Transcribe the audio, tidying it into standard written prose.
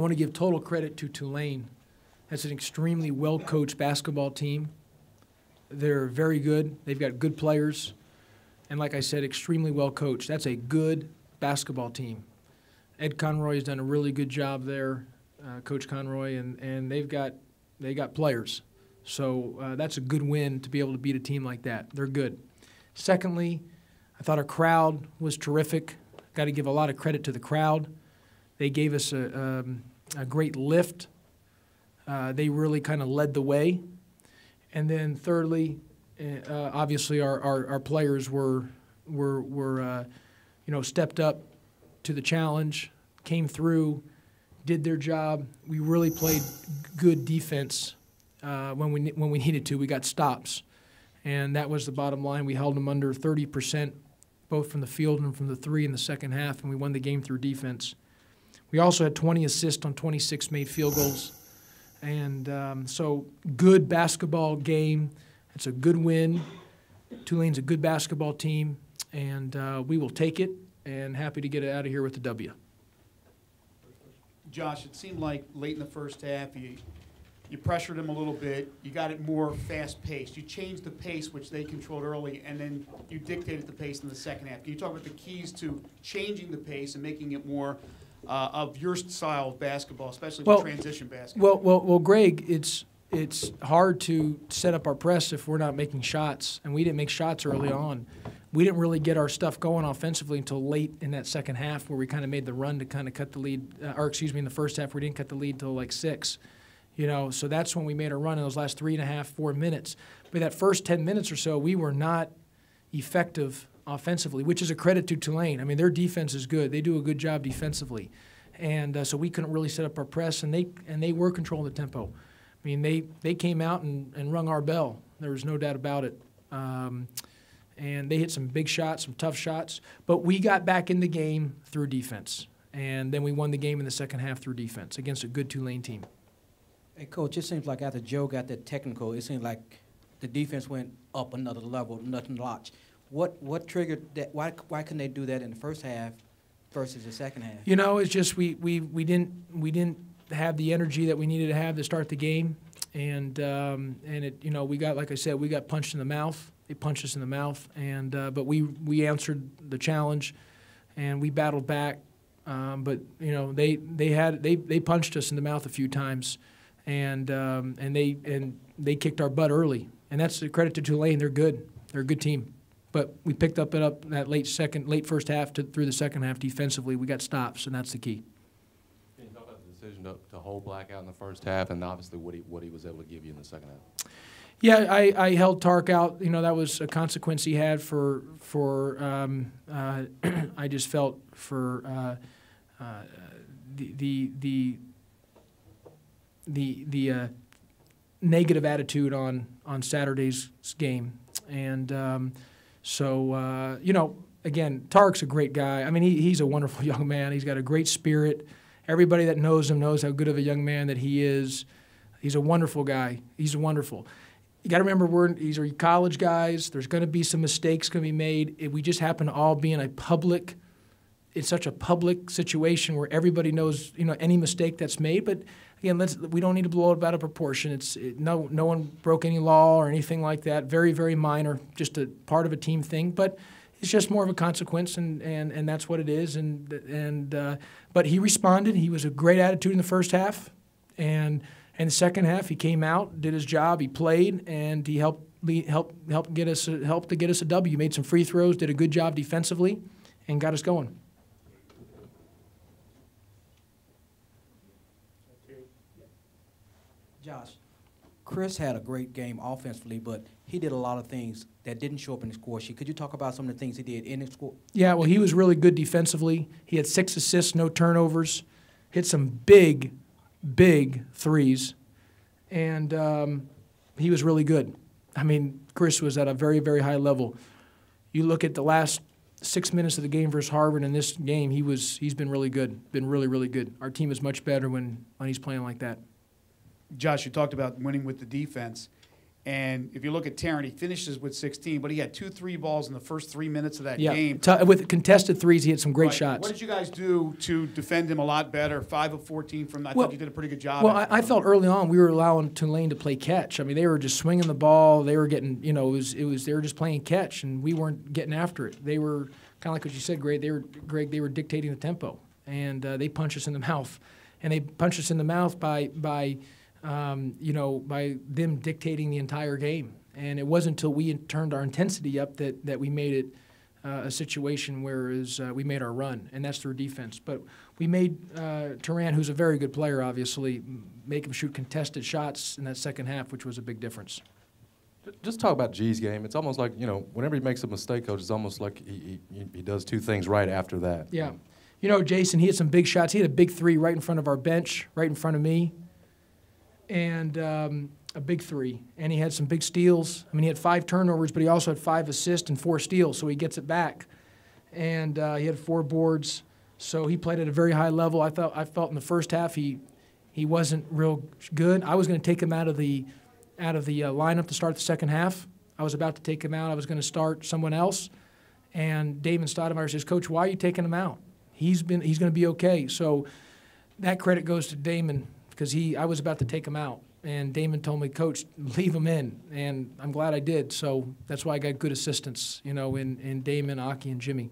want to give total credit to Tulane. That's an extremely well-coached basketball team. They're very good. They've got good players. And like I said, extremely well-coached. That's a good basketball team. Ed Conroy has done a really good job there, Coach Conroy, and they got players. So that's a good win to be able to beat a team like that. They're good. Secondly, I thought our crowd was terrific. Got to give a lot of credit to the crowd. They gave us a great lift. They really kind of led the way. And then thirdly, obviously our players were stepped up to the challenge, came through, did their job. We really played good defense when we needed to. We got stops, and that was the bottom line. We held them under 30%, both from the field and from the three in the second half, and we won the game through defense. We also had 20 assists on 26 made field goals. And so good basketball game. It's a good win. Tulane's a good basketball team, and we will take it, and happy to get it out of here with the W. Josh, it seemed like late in the first half you pressured them a little bit. You got it more fast-paced. You changed the pace, which they controlled early, and then you dictated the pace in the second half. Can you talk about the keys to changing the pace and making it more of your style of basketball, especially with transition basketball? Well, Greg, it's hard to set up our press if we're not making shots, and we didn't make shots early on. We didn't really get our stuff going offensively until late in that second half, where we kind of made the run to kind of cut the lead. In the first half, we didn't cut the lead until like 6. So that's when we made our run in those last 3.5, 4 minutes. But that first 10 minutes or so, we were not effective offensively, which is a credit to Tulane. I mean, their defense is good. They do a good job defensively. And so we couldn't really set up our press, and they were controlling the tempo. I mean, they came out and rung our bell. There was no doubt about it. And they hit some big shots, some tough shots. But we got back in the game through defense. And then we won the game in the second half through defense against a good Tulane team. Hey, Coach, it seems like after Joe got that technical, it seemed like the defense went up another level, nothing notch. What triggered that? Why couldn't they do that in the first half versus the second half? It's just we didn't have the energy that we needed to have to start the game, and it we got, like I said, we got punched in the mouth. They punched us in the mouth, and but we answered the challenge, and we battled back. But they punched us in the mouth a few times, and they kicked our butt early, and that's a credit to Tulane. They're good. They're a good team. But we picked up that late first half through the second half defensively. We got stops, and that's the key. Can you talk about the decision to hold Black out in the first half, and obviously what he was able to give you in the second half? Yeah, I held Tark out. That was a consequence he had for I just felt for the negative attitude on Saturday's game, and. Again, Tark's a great guy. I mean, he's a wonderful young man. He's got a great spirit. Everybody that knows him knows how good of a young man that he is. He's a wonderful guy. He's wonderful. You got to remember, these are college guys. There's going to be some mistakes going to be made. We just happen to all be in it's such a public situation where everybody knows, any mistake that's made. But again, we don't need to blow it out of proportion. No one broke any law or anything like that. Very, very minor, just a part of a team thing. But it's just more of a consequence, and that's what it is. But he responded. He was a great attitude in the first half, and in the second half he came out, did his job. He played, and he helped to get us a W. Made some free throws, did a good job defensively, and got us going. Josh, Chris had a great game offensively, but he did a lot of things that didn't show up in the score sheet. Could you talk about some of the things he did in the score? Yeah, well, he was really good defensively. He had 6 assists, no turnovers, hit some big threes, and he was really good. I mean, Chris was at a very, very high level. You look at the last 6 minutes of the game versus Harvard. In this game, he's been really good, been really, really good. Our team is much better when he's playing like that. Josh, you talked about winning with the defense. And if you look at Tarrant, he finishes with 16, but he had 2 3 balls in the first 3 minutes of that Yeah, game. with contested threes, he had some great Right. shots. What did you guys do to defend him a lot better? 5 of 14 from. I Well- thought you did a pretty good job. Well, at I felt early on we were allowing Tulane to play catch. I mean, they were just swinging the ball. They were getting, you know, they were just playing catch, and we weren't getting after it. They were kind of like what you said, Greg. They were dictating the tempo, and they punched us in the mouth, and they punched us in the mouth by them dictating the entire game. And it wasn't until we turned our intensity up that we made it a situation where we made our run, and that's through defense. But we made Turan, who's a very good player, obviously, make him shoot contested shots in that second half, which was a big difference. Just talk about G's game. It's almost like, you know, whenever he makes a mistake, Coach, it's almost like he does 2 things right after that. Yeah. You know, Jason, he had some big shots. He had a big 3 right in front of our bench, right in front of me, and a big 3. And he had some big steals. I mean, he had 5 turnovers, but he also had 5 assists and 4 steals, so he gets it back. And he had 4 boards, so he played at a very high level. I felt in the first half he wasn't real good. I was going to take him out of the lineup to start the second half. I was about to take him out. I was going to start someone else. And Damon Stoudemire says, "Coach, why are you taking him out? He's going to be okay." So that credit goes to Damon because I was about to take him out. And Damon told me, "Coach, leave him in." And I'm glad I did. So that's why I got good assistants, you know, in Damon, Aki, and Jimmy.